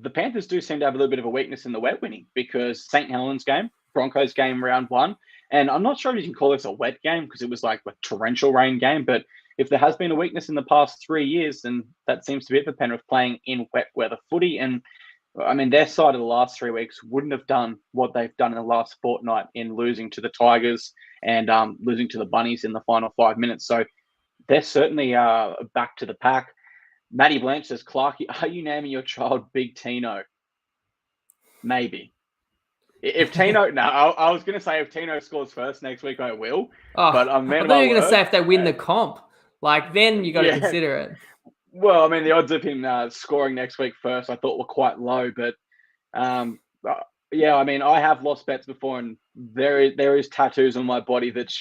the Panthers do seem to have a little bit of a weakness in the wet winning because St. Helens game, Broncos game round 1, and I'm not sure if you can call this a wet game because it was like a torrential rain game, but if there has been a weakness in the past 3 years, then that seems to be it for Penrith playing in wet weather footy. And I mean, their side of the last 3 weeks wouldn't have done what they've done in the last fortnight in losing to the Tigers and losing to the Bunnies in the final 5 minutes. So they're certainly back to the pack. Matty Blanche says, Clarkie, are you naming your child Big Tino? Maybe. If Tino, no, I was going to say if Tino scores first next week, I will. But I'm I thought you were going to say if they win the comp. Like, then you got to consider it. Well, I mean, the odds of him scoring next week first, I thought were quite low. But yeah, I mean, I have lost bets before, and there is tattoos on my body that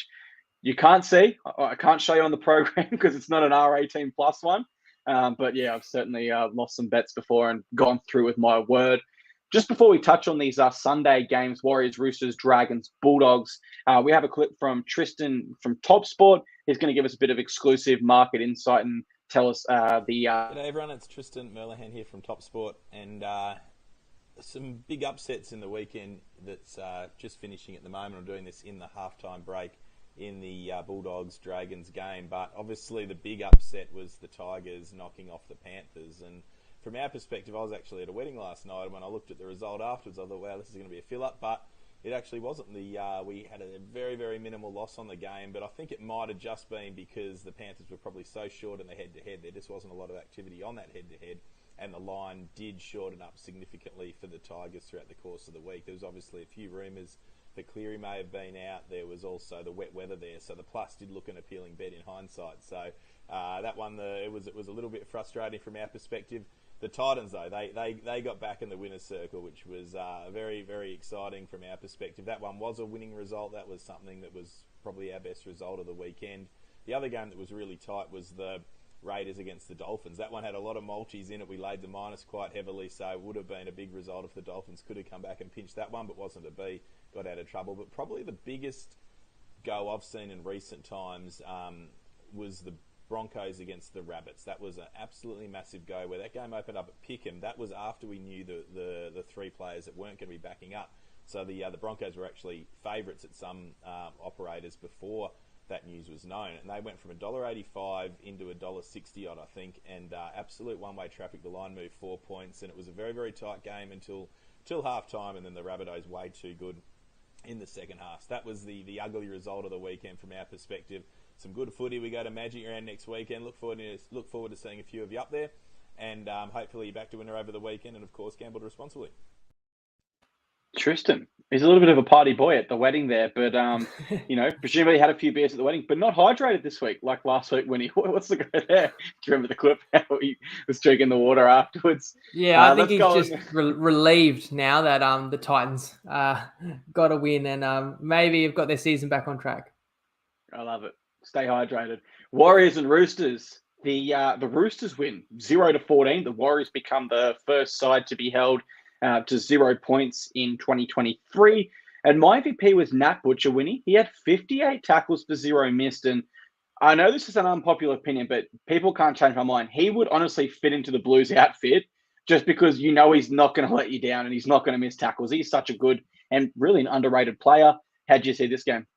you can't see. I can't show you on the program because it's not an R18 plus one. But yeah, I've certainly lost some bets before and gone through with my word. Just before we touch on these Sunday games, Warriors, Roosters, Dragons, Bulldogs, we have a clip from Tristan from Top Sport. He's going to give us a bit of exclusive market insight and tell us G'day everyone, it's Tristan Merlihan here from Top Sport, and some big upsets in the weekend that's just finishing at the moment. I'm doing this in the halftime break in the Bulldogs-Dragons game, but obviously the big upset was the Tigers knocking off the Panthers. And from our perspective, I was actually at a wedding last night, and when I looked at the result afterwards, I thought, wow, this is going to be a fill-up, but it actually wasn't. We had a very, very minimal loss on the game, but I think it might have just been because the Panthers were probably so short in the head-to-head. There just wasn't a lot of activity on that head-to-head, and the line did shorten up significantly for the Tigers throughout the course of the week. There was obviously a few rumours that Cleary may have been out. There was also the wet weather there, so the plus did look an appealing bet in hindsight. So that one, it was a little bit frustrating from our perspective. The Titans, though, they got back in the winner's circle, which was very, very exciting from our perspective. That one was a winning result. That was something that was probably our best result of the weekend. The other game that was really tight was the Raiders against the Dolphins. That one had a lot of multis in it. We laid the minus quite heavily, so it would have been a big result if the Dolphins could have come back and pinched that one, but wasn't to be. Got out of trouble. But probably the biggest go I've seen in recent times was the Broncos against the Rabbits. That was an absolutely massive go where that game opened up at Pickham. That was after we knew the 3 players that weren't going to be backing up. So the Broncos were actually favourites at some operators before that news was known, and they went from $1.85 into $1.60 odd, I think, and absolute one-way traffic. The line moved 4 points, and it was a very, very tight game until half time, and then the Rabbitohs way too good in the second half. That was the ugly result of the weekend from our perspective. Some good footy. We go to Magic Round next weekend. Look forward to seeing a few of you up there, and hopefully you're back to winner over the weekend, and of course gambled responsibly. Tristan, he's a little bit of a party boy at the wedding there, but presumably had a few beers at the wedding, but not hydrated this week like last week when what's the go there? Do you remember the clip how he was drinking the water afterwards? Yeah, I think he's just relieved now that the Titans got a win and maybe have got their season back on track. I love it. Stay hydrated. Warriors and Roosters. The Roosters win 0-14. The Warriors become the first side to be held to 0 points in 2023. And my MVP was Nat Butcher, Winnie. He had 58 tackles for 0 missed. And I know this is an unpopular opinion, but people can't change my mind. He would honestly fit into the Blues outfit just because he's not going to let you down and he's not going to miss tackles. He's such a good and really an underrated player. How'd you see this game?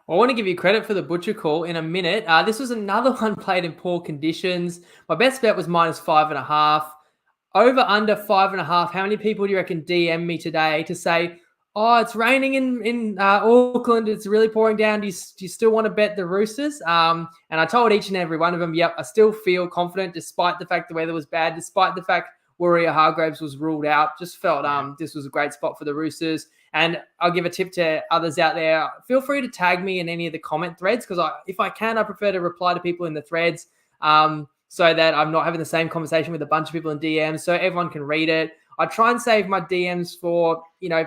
I want to give you credit for the Butcher call in a minute. This was another one played in poor conditions. My best bet was -5.5. Over under 5.5. How many people do you reckon DM me today to say, oh, it's raining in Auckland. It's really pouring down. Do you still want to bet the Roosters? And I told each and every one of them, yep, I still feel confident despite the fact the weather was bad, despite the fact Warrior Hargraves was ruled out. Just felt this was a great spot for the Roosters. And I'll give a tip to others out there. Feel free to tag me in any of the comment threads because if I can, I prefer to reply to people in the threads so that I'm not having the same conversation with a bunch of people in DMs so everyone can read it. I try and save my DMs for,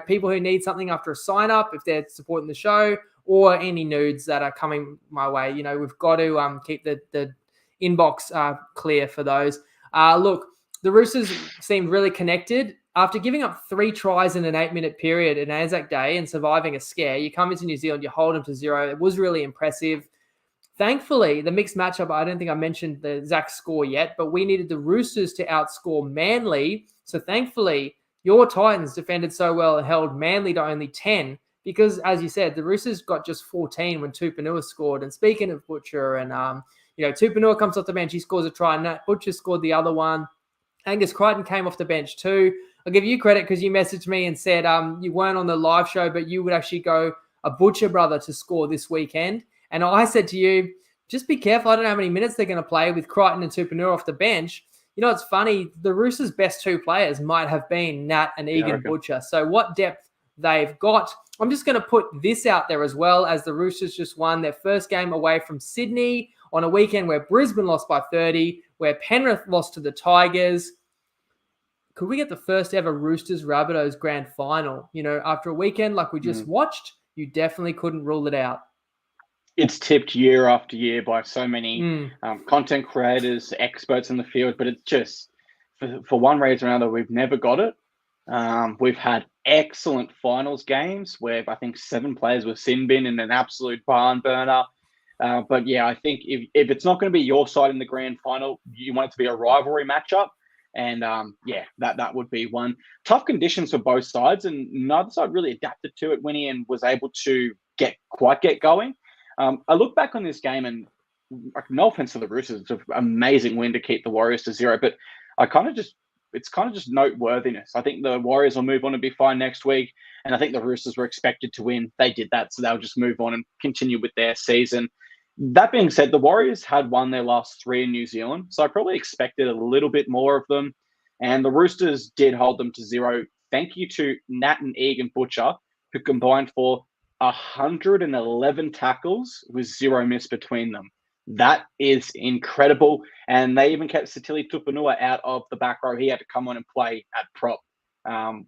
people who need something after a sign up if they're supporting the show or any nudes that are coming my way. We've got to keep the inbox clear for those. Look, the Roosters seemed really connected. After giving up 3 tries in an 8-minute period in Anzac Day and surviving a scare, you come into New Zealand, you hold them to 0. It was really impressive. Thankfully, the mixed matchup, I don't think I mentioned the exact score yet, but we needed the Roosters to outscore Manly. So thankfully, your Titans defended so well and held Manly to only 10 because, as you said, the Roosters got just 14 when Tupanua scored. And speaking of Butcher and, Tupanua comes off the bench, he scores a try, and Nat Butcher scored the other one. Angus Crichton came off the bench too. I'll give you credit because you messaged me and said you weren't on the live show, but you would actually go a Butcher brother to score this weekend. And I said to you, just be careful. I don't know how many minutes they're going to play with Crichton and Tupanua off the bench. It's funny. The Roosters' best 2 players might have been Nat and Egan Butcher. So what depth they've got. I'm just going to put this out there as well as the Roosters just won their first game away from Sydney on a weekend where Brisbane lost by 30, where Penrith lost to the Tigers. Could we get the first ever Roosters-Rabbitohs grand final? After a weekend like we just watched, you definitely couldn't rule it out. It's tipped year after year by so many content creators, experts in the field, but it's just, for one reason or another, we've never got it. We've had excellent finals games where I think 7 players were sin bin in an absolute barn burner. But yeah, I think if it's not going to be your side in the grand final, you want it to be a rivalry matchup. And that would be one. Tough conditions for both sides, and neither side really adapted to it, Winnie, and was able to get going. I look back on this game and, no offense to the Roosters, it's an amazing win to keep the Warriors to 0, but it's kind of just noteworthiness. I think the Warriors will move on and be fine next week, and I think the Roosters were expected to win. They did that, so they'll just move on and continue with their season. That being said, the Warriors had won their last 3 in New Zealand, so I probably expected a little bit more of them, and the Roosters did hold them to 0. Thank you to Nat and Egan Butcher, who combined for 111 tackles with 0 miss between them. That is incredible. And they even kept Satili Tupanua out of the back row. He had to come on and play at prop,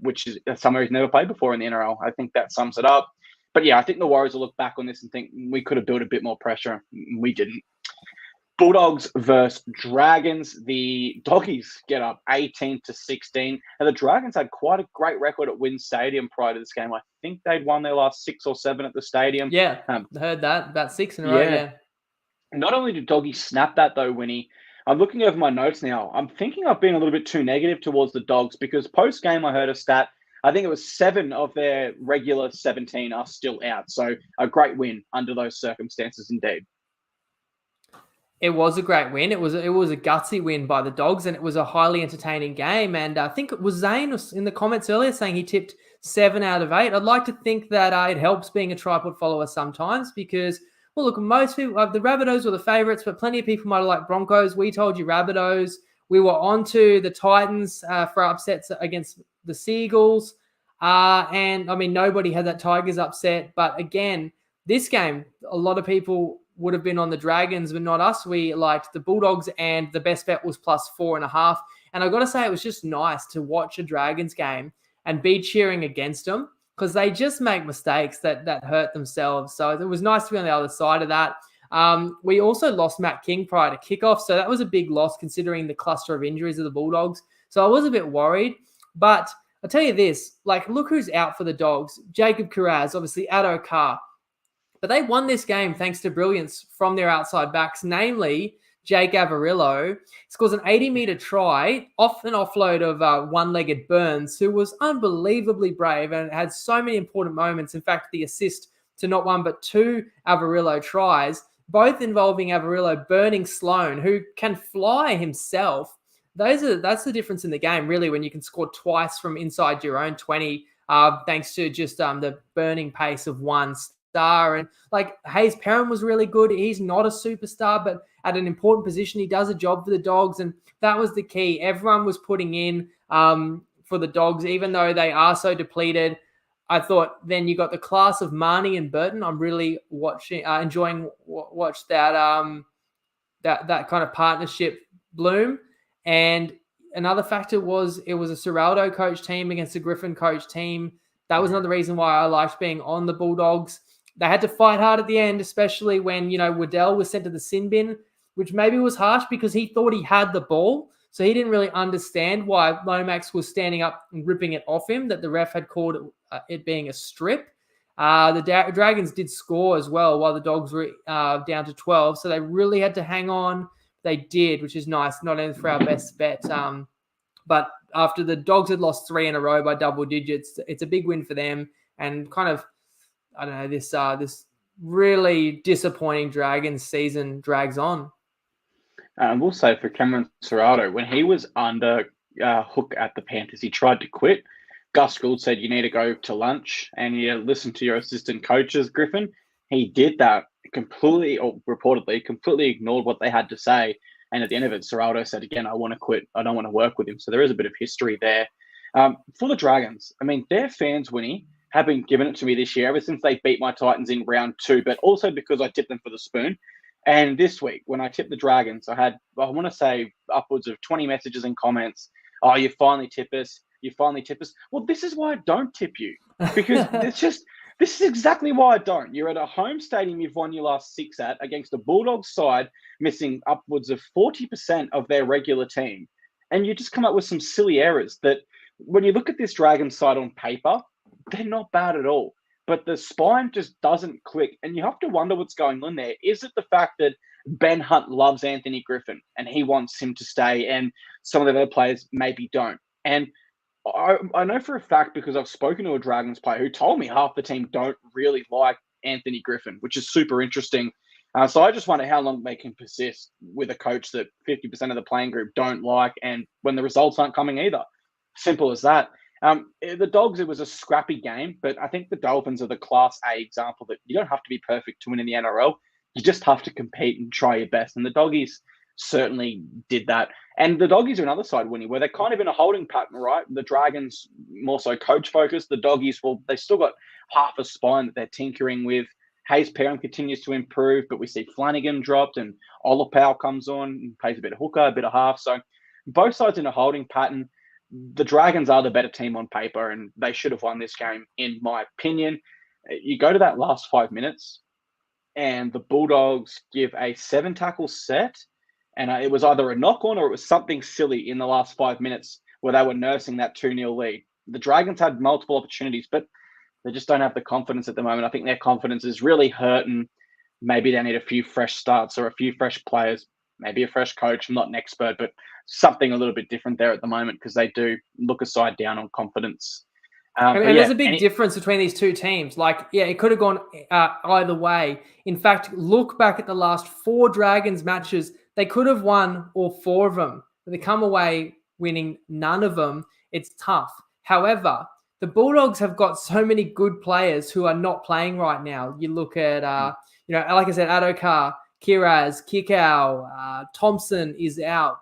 which is somewhere he's never played before in the NRL. I think that sums it up. But yeah, I think the Warriors will look back on this and think we could have built a bit more pressure. We didn't. Bulldogs versus Dragons. The Doggies get up 18-16. And the Dragons had quite a great record at Wynn Stadium prior to this game. I think they'd won their last 6 or 7 at the stadium. Yeah, I heard that. About 6 in a row, yeah. Not only did Doggies snap that, though, Winnie, I'm looking over my notes now. I'm thinking I've been a little bit too negative towards the Dogs because post-game I heard a stat. I think it was 7 of their regular 17 are still out. So a great win under those circumstances indeed. It was a great win. It was a gutsy win by the Dogs, and it was a highly entertaining game. And I think it was Zane was in the comments earlier saying he tipped 7 out of 8. I'd like to think that it helps being a TryPod follower sometimes because, well, look, most people, the Rabbitohs were the favourites, but plenty of people might have liked Broncos. We told you Rabbitohs. We were on to the Titans for upsets against the Seagulls. And, I mean, nobody had that Tigers upset. But, again, this game, a lot of people would have been on the Dragons, but not us. We liked the Bulldogs, and the best bet was +4.5. And I've got to say, it was just nice to watch a Dragons game and be cheering against them because they just make mistakes that hurt themselves. So it was nice to be on the other side of that. We also lost Matt King prior to kickoff, so that was a big loss considering the cluster of injuries of the Bulldogs. So I was a bit worried, but I'll tell you this, look who's out for the Dogs. Jacob Kiraz, obviously Addo Carr. But they won this game thanks to brilliance from their outside backs, namely Jake Averillo. Scores an 80-metre try off an offload of one-legged Burns, who was unbelievably brave and had so many important moments. In fact, the assist to not one but 2 Averillo tries, both involving Averillo burning Sloan, who can fly himself. That's the difference in the game, really, when you can score twice from inside your own 20, thanks to just the burning pace of one star. And Hayes Perrin was really good. He's not a superstar, but at an important position, he does a job for the Dogs. And that was the key. Everyone was putting in for the Dogs, even though they are so depleted. I thought then you got the class of Marnie and Burton. I'm really enjoying watch that that kind of partnership bloom. And another factor was it was a Serraldo coach team against a Griffin coach team. That was another reason why I liked being on the Bulldogs. They had to fight hard at the end, especially when, Waddell was sent to the sin bin, which maybe was harsh because he thought he had the ball. So he didn't really understand why Lomax was standing up and ripping it off him, that the ref had called it being a strip. The Dragons did score as well while the Dogs were down to 12. So they really had to hang on. They did, which is nice, not only for our best bet. But after the Dogs had lost 3 in a row by double digits, it's a big win for them. And kind of, I don't know, this really disappointing Dragons season drags on. We'll say for Cameron Serrato, when he was under hook at the Panthers, he tried to quit. Gus Gould said, you need to go to lunch and you listen to your assistant coaches, Griffin. He did that reportedly completely ignored what they had to say. And at the end of it, Serrato said, again, I want to quit. I don't want to work with him. So there is a bit of history there. For the Dragons, I mean, their fans, Winnie, have been giving it to me this year ever since they beat my Titans in round 2, but also because I tipped them for the spoon. And this week, when I tipped the Dragons, I want to say, upwards of 20 messages and comments. Oh, you finally tip us. You finally tip us. Well, this is why I don't tip you. Because this is exactly why I don't. You're at a home stadium you've won your last 6 at against a Bulldogs side missing upwards of 40% of their regular team. And you just come up with some silly errors that when you look at this Dragons side on paper, they're not bad at all. But the spine just doesn't click. And you have to wonder what's going on there. Is it the fact that Ben Hunt loves Anthony Griffin and he wants him to stay and some of the other players maybe don't? And I know for a fact because I've spoken to a Dragons player who told me half the team don't really like Anthony Griffin, which is super interesting. So I just wonder how long they can persist with a coach that 50% of the playing group don't like and when the results aren't coming either. Simple as that. The Dogs, it was a scrappy game, but I think the Dolphins are the Class A example that you don't have to be perfect to win in the NRL. You just have to compete and try your best. And the Doggies certainly did that. And the Doggies are another side, Winnie, where they're kind of in a holding pattern, right? The Dragons more so coach focused. The Doggies, well, they still got half a spine that they're tinkering with. Hayes Perham continues to improve, but we see Flanagan dropped and Olapau comes on and plays a bit of hooker, a bit of half. So both sides in a holding pattern. The Dragons are the better team on paper, and they should have won this game, in my opinion. You go to that last 5 minutes, and the Bulldogs give a 7-tackle set, and it was either a knock-on or it was something silly in the last 5 minutes where they were nursing that 2-0 lead. The Dragons had multiple opportunities, but they just don't have the confidence at the moment. I think their confidence is really hurting. Maybe they need a few fresh starts or a few fresh players, maybe a fresh coach. I'm not an expert, but something a little bit different there at the moment because they do look a side down on confidence. And there's a big difference between these two teams. It could have gone either way. In fact, look back at the last 4 Dragons matches. They could have won all 4 of them, but they come away winning none of them. It's tough. However, the Bulldogs have got so many good players who are not playing right now. You look at, like I said, Adokar, Kiraz, Kikau, Thompson is out.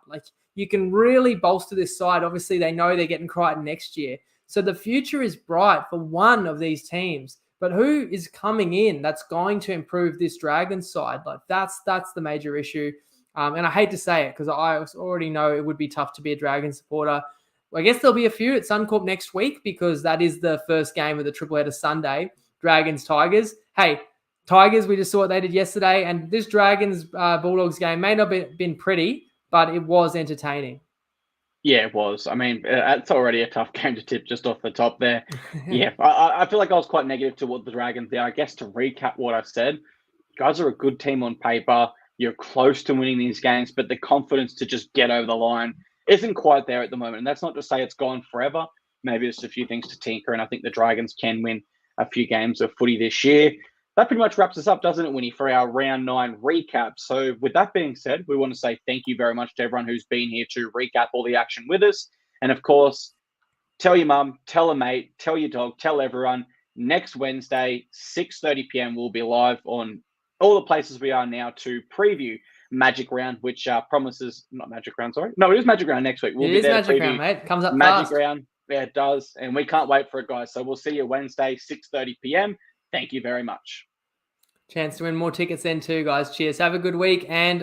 You can really bolster this side. Obviously, they know they're getting Crichton next year. So the future is bright for one of these teams. But who is coming in that's going to improve this Dragons side? That's the major issue. And I hate to say it because I already know it would be tough to be a Dragons supporter. I guess there'll be a few at Suncorp next week because that is the first game of the triple-header Sunday, Dragons-Tigers. Hey, Tigers, we just saw what they did yesterday. And this Dragons-Bulldogs game may not have been pretty, but it was entertaining. Yeah, it was. I mean, it's already a tough game to tip just off the top there. Yeah, I feel like I was quite negative toward the Dragons there. I guess to recap what I've said, you guys are a good team on paper. You're close to winning these games, but the confidence to just get over the line isn't quite there at the moment. And that's not to say it's gone forever. Maybe there's a few things to tinker, and I think the Dragons can win a few games of footy this year. That pretty much wraps us up, doesn't it, Winnie, for our round 9 recap. So with that being said, we want to say thank you very much to everyone who's been here to recap all the action with us. And of course, tell your mum, tell a mate, tell your dog, tell everyone. Next Wednesday, 6:30 p.m, we'll be live on all the places we are now to preview Magic Round, which promises, not Magic Round, sorry. No, it is Magic Round next week. It is Magic Round, mate. Comes up Magic fast. Round. Yeah, it does. And we can't wait for it, guys. So we'll see you Wednesday, 6:30 p.m. Thank you very much. Chance to win more tickets then too, guys. Cheers. Have a good week and